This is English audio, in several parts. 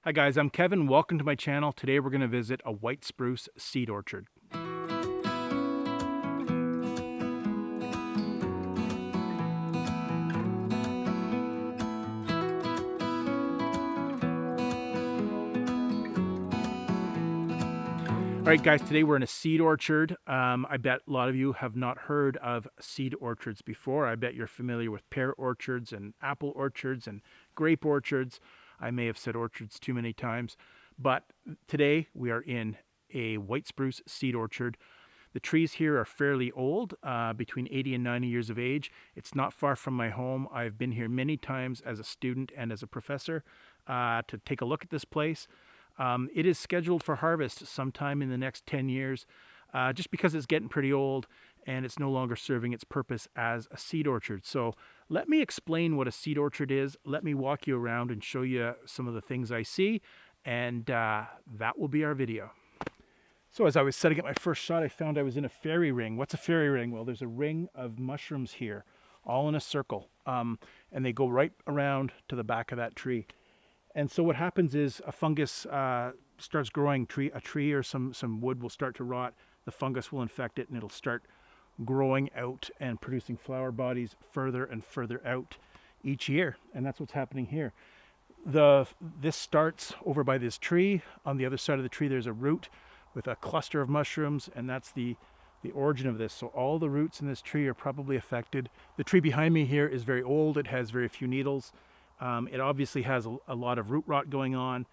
Hi guys, I'm Kevin. Welcome to my channel. Today we're going to visit a white spruce seed orchard. All right guys, today we're in a seed orchard. I bet a lot of you have not heard of seed orchards before. I bet you're familiar with pear orchards and apple orchards and grape orchards. I may have said orchards too many times, but today we are in a white spruce seed orchard. The trees here are fairly old, between 80 and 90 years of age. It's not far from my home. I've been here many times as a student and as a professor to take a look at this place. It is scheduled for harvest sometime in the next 10 years, just because it's getting pretty old and it's no longer serving its purpose as a seed orchard. So let me explain what a seed orchard is. Let me walk you around and show you some of the things I see, and that will be our video. So as I was setting up my first shot, I found I was in a fairy ring. What's a fairy ring? Well, there's a ring of mushrooms here, all in a circle, and they go right around to the back of that tree. And so what happens is a fungus starts growing. A tree or some wood will start to rot. The fungus will infect it and it'll start growing out and producing flower bodies further and further out each year. And that's what's happening here. This starts over by this tree. On the other side of the tree there's a root with a cluster of mushrooms, and that's the origin of this. So all the roots in this tree are probably affected. The tree behind me here is very old. It has very few needles. It obviously has a lot of root rot going on,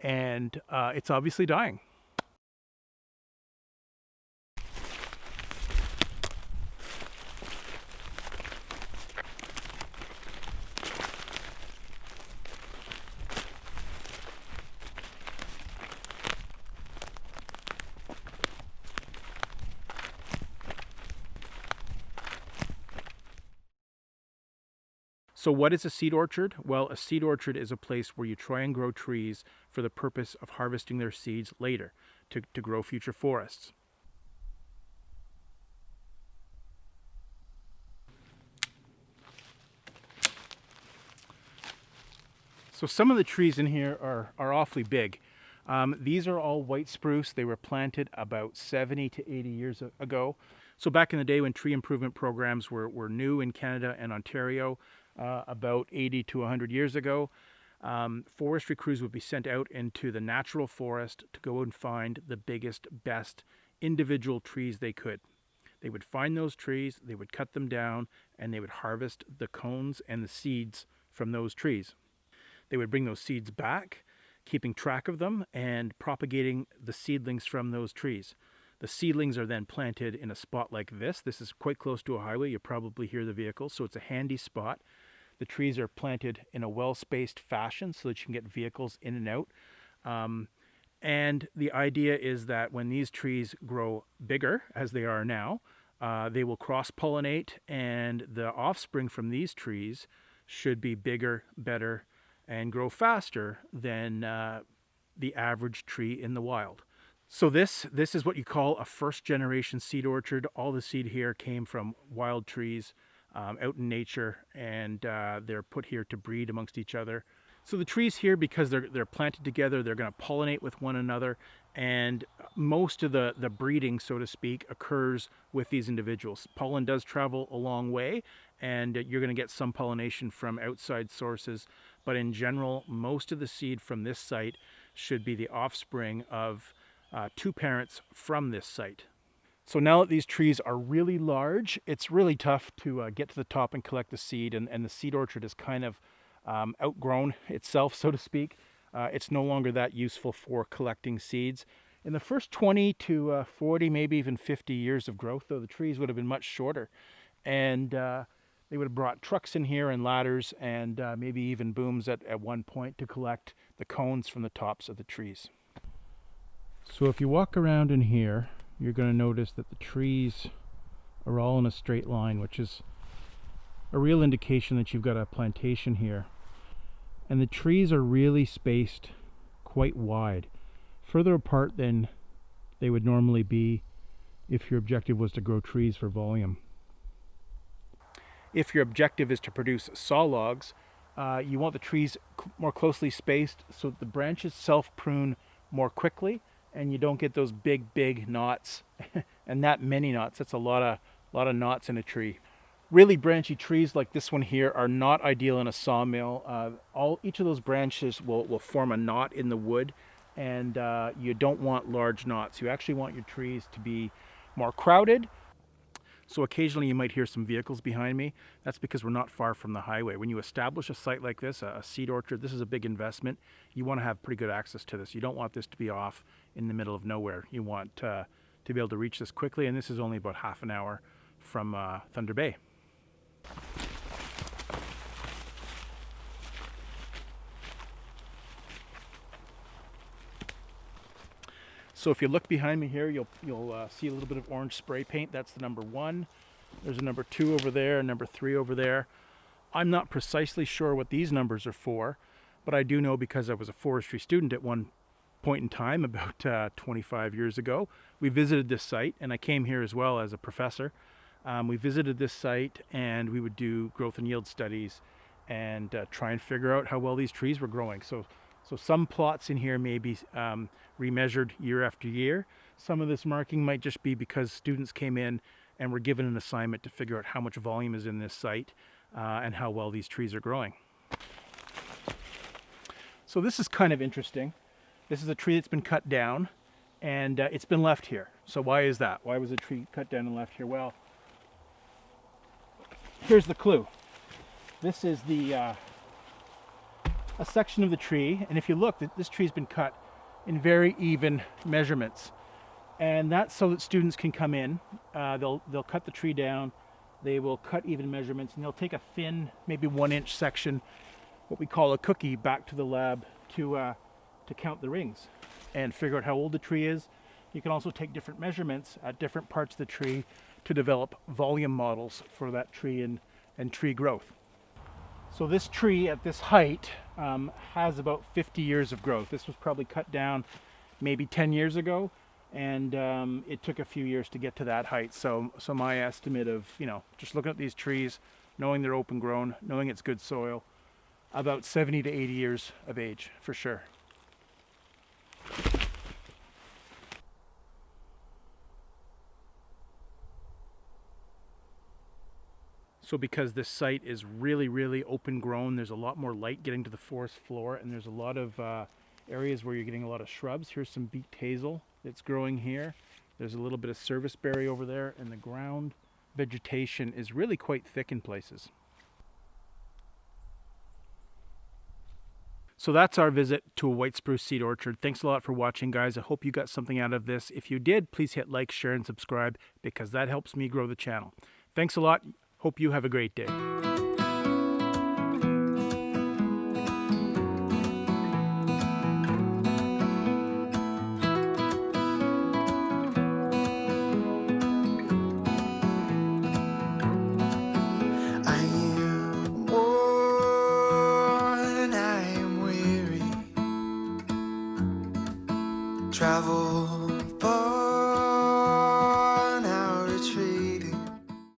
and it's obviously dying. So what is a seed orchard? Well, a seed orchard is a place where you try and grow trees for the purpose of harvesting their seeds later to grow future forests. So some of the trees in here are awfully big. These are all white spruce. They were planted about 70 to 80 years ago. So back in the day when tree improvement programs were new in Canada and Ontario, about 80 to 100 years ago, forestry crews would be sent out into the natural forest to go and find the biggest, best individual trees they could. They would find those trees, they would cut them down, and they would harvest the cones and the seeds from those trees. They would bring those seeds back, keeping track of them and propagating the seedlings from those trees. The seedlings are then planted in a spot like this. This is quite close to a highway. You probably hear the vehicles, so it's a handy spot. The trees are planted in a well-spaced fashion so that you can get vehicles in and out. And the idea is that when these trees grow bigger, as they are now, they will cross-pollinate, and the offspring from these trees should be bigger, better, and grow faster than the average tree in the wild. So this is what you call a first-generation seed orchard. All the seed here came from wild trees out in nature, and they're put here to breed amongst each other. So the trees here, because they're planted together, they're going to pollinate with one another, and most of the breeding, so to speak, occurs with these individuals. Pollen does travel a long way, and you're going to get some pollination from outside sources, but in general, most of the seed from this site should be the offspring of two parents from this site. So now that these trees are really large, it's really tough to get to the top and collect the seed, and the seed orchard is kind of outgrown itself, so to speak. It's no longer that useful for collecting seeds. In the first 20 to 40, maybe even 50 years of growth, though, the trees would have been much shorter, and they would have brought trucks in here and ladders and maybe even booms at one point to collect the cones from the tops of the trees. So if you walk around in here, you're going to notice that the trees are all in a straight line, which is a real indication that you've got a plantation here. And the trees are really spaced quite wide, further apart than they would normally be if your objective was to grow trees for volume. If your objective is to produce saw logs, You want the trees more closely spaced so that the branches self-prune more quickly and you don't get those big knots and that many knots. That's a lot of knots in a tree. Really branchy trees like this one here are not ideal in a sawmill. Each of those branches will form a knot in the wood, and you don't want large knots. You actually want your trees to be more crowded. So occasionally you might hear some vehicles behind me. That's because we're not far from the highway. When you establish a site like this, a seed orchard, this is a big investment. You want to have pretty good access to this. You don't want this to be off in the middle of nowhere. You want to be able to reach this quickly, and this is only about half an hour from Thunder Bay. So if you look behind me here, you'll see a little bit of orange spray paint. That's the number 1. There's a number 2 over there, a number 3 over there. I'm not precisely sure what these numbers are for, but I do know because I was a forestry student at one point in time about 25 years ago. We visited this site, and I came here as well as a professor. We visited this site and we would do growth and yield studies and try and figure out how well these trees were growing. So some plots in here may be remeasured year after year. Some of this marking might just be because students came in and were given an assignment to figure out how much volume is in this site and how well these trees are growing. So this is kind of interesting. This is a tree that's been cut down and it's been left here. So why is that? Why was a tree cut down and left here? Well, here's the clue. This is a section of the tree, and if you look, this tree's been cut in very even measurements, and that's so that students can come in. They'll cut the tree down. They will cut even measurements, and they'll take a thin, maybe 1-inch section, what we call a cookie, back to the lab to count the rings and figure out how old the tree is. You can also take different measurements at different parts of the tree to develop volume models for that tree and tree growth. So this tree at this height has about 50 years of growth. This was probably cut down maybe 10 years ago, and it took a few years to get to that height. So my estimate of, just looking at these trees, knowing they're open grown, knowing it's good soil, about 70 to 80 years of age for sure. So because this site is really open grown, there's a lot more light getting to the forest floor, and there's a lot of areas where you're getting a lot of shrubs. Here's some beaked hazel that's growing here. There's a little bit of serviceberry over there, and the ground vegetation is really quite thick in places. So that's our visit to a white spruce seed orchard. Thanks a lot for watching, guys. I hope you got something out of this. If you did, please hit like, share, and subscribe because that helps me grow the channel. Thanks a lot. Hope you have a great day. Travel